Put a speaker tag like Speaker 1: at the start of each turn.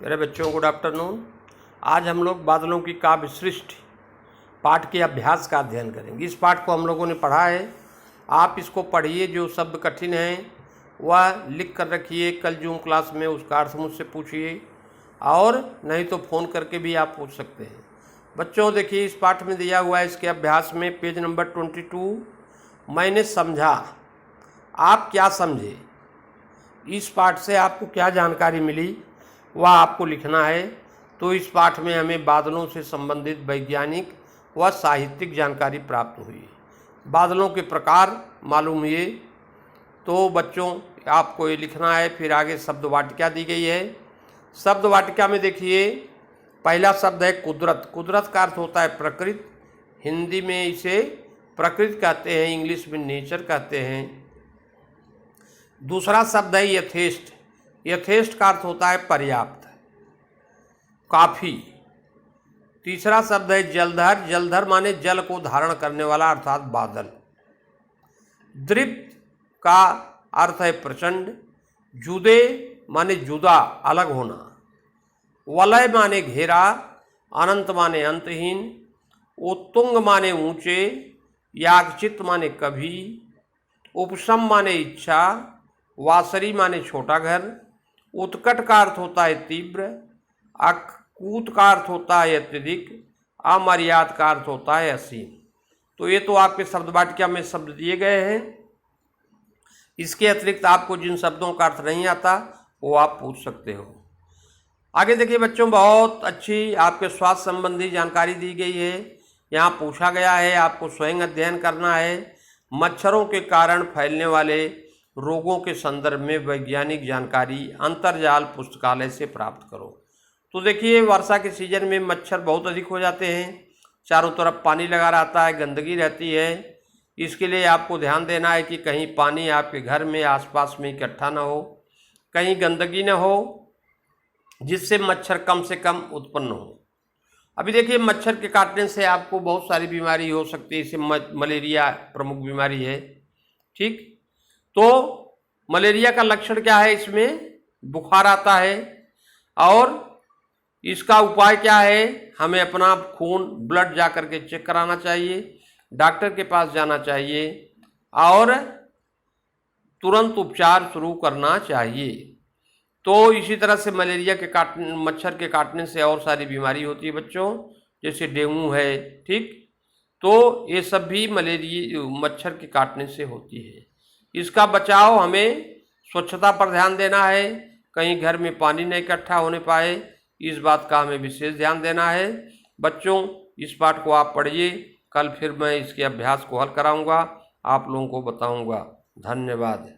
Speaker 1: मेरे बच्चों good afternoon. आज हम लोग बादलों की काव्य सृष्टि पाठ के अभ्यास का अध्ययन करेंगे। इस पाठ को हम लोगों ने पढ़ा है, आप इसको पढ़िए। जो शब्द कठिन हैं वह लिख कर रखिए, कल जूम क्लास में उसका अर्थ मुझसे पूछिए, और नहीं तो फ़ोन करके भी आप पूछ सकते हैं। बच्चों देखिए, इस पाठ में दिया हुआ है, इसके अभ्यास में पेज नंबर 22, मैंने समझा। आप क्या समझे, इस पाठ से आपको क्या जानकारी मिली वह आपको लिखना है। तो इस पाठ में हमें बादलों से संबंधित वैज्ञानिक व साहित्यिक जानकारी प्राप्त हुई। बादलों के प्रकार मालूम हुए। तो बच्चों आपको ये लिखना है। फिर आगे शब्द वाटिका दी गई है। शब्द वाटिका में देखिए, पहला शब्द है कुदरत। कुदरत का अर्थ होता है प्रकृति। हिंदी में इसे प्रकृति कहते हैं, इंग्लिश में नेचर कहते हैं। दूसरा शब्द है यथेष्ट। यथेष्ट का अर्थ होता है पर्याप्त, काफी। तीसरा शब्द है जलधर। जलधर माने जल को धारण करने वाला, अर्थात बादल। दृप्त का अर्थ है प्रचंड। जुदे माने जुदा, अलग होना। वलय माने घेरा। अनंत माने अंतहीन। उत्तुंग माने ऊंचे। यागचित माने कभी। उपशम माने इच्छा। वासरी माने छोटा घर। उत्कट का अर्थ होता है तीव्र। अकूत का अर्थ होता है अत्यधिक। अमर्याद का अर्थ होता है असीम। तो ये तो आपके शब्द वाटिका में शब्द दिए गए हैं। इसके अतिरिक्त आपको जिन शब्दों का अर्थ नहीं आता वो आप पूछ सकते हो। आगे देखिए बच्चों, बहुत अच्छी आपके स्वास्थ्य संबंधी जानकारी दी गई है। यहाँ पूछा गया है, आपको स्वयं अध्ययन करना है। मच्छरों के कारण फैलने वाले रोगों के संदर्भ में वैज्ञानिक जानकारी अंतर्जाल पुस्तकालय से प्राप्त करो। तो देखिए, वर्षा के सीजन में मच्छर बहुत अधिक हो जाते हैं। चारों तरफ पानी लगा रहता है, गंदगी रहती है। इसके लिए आपको ध्यान देना है कि कहीं पानी आपके घर में आसपास में इकट्ठा ना हो, कहीं गंदगी ना हो, जिससे मच्छर कम से कम उत्पन्न हो। अभी देखिए, मच्छर के काटने से आपको बहुत सारी बीमारी हो सकती है। इससे मलेरिया प्रमुख बीमारी है। ठीक, तो मलेरिया का लक्षण क्या है? इसमें बुखार आता है। और इसका उपाय क्या है? हमें अपना खून, ब्लड जा करके चेक कराना चाहिए, डॉक्टर के पास जाना चाहिए और तुरंत उपचार शुरू करना चाहिए। तो इसी तरह से मलेरिया के मच्छर के काटने से और सारी बीमारी होती है बच्चों, जैसे डेंगू है। ठीक, तो ये सब भी मलेरिया मच्छर के काटने से होती है। इसका बचाव हमें स्वच्छता पर ध्यान देना है, कहीं घर में पानी नहीं इकट्ठा होने पाए, इस बात का हमें विशेष ध्यान देना है। बच्चों, इस पाठ को आप पढ़िए। कल फिर मैं इसके अभ्यास को हल कराऊंगा, आप लोगों को बताऊंगा। धन्यवाद।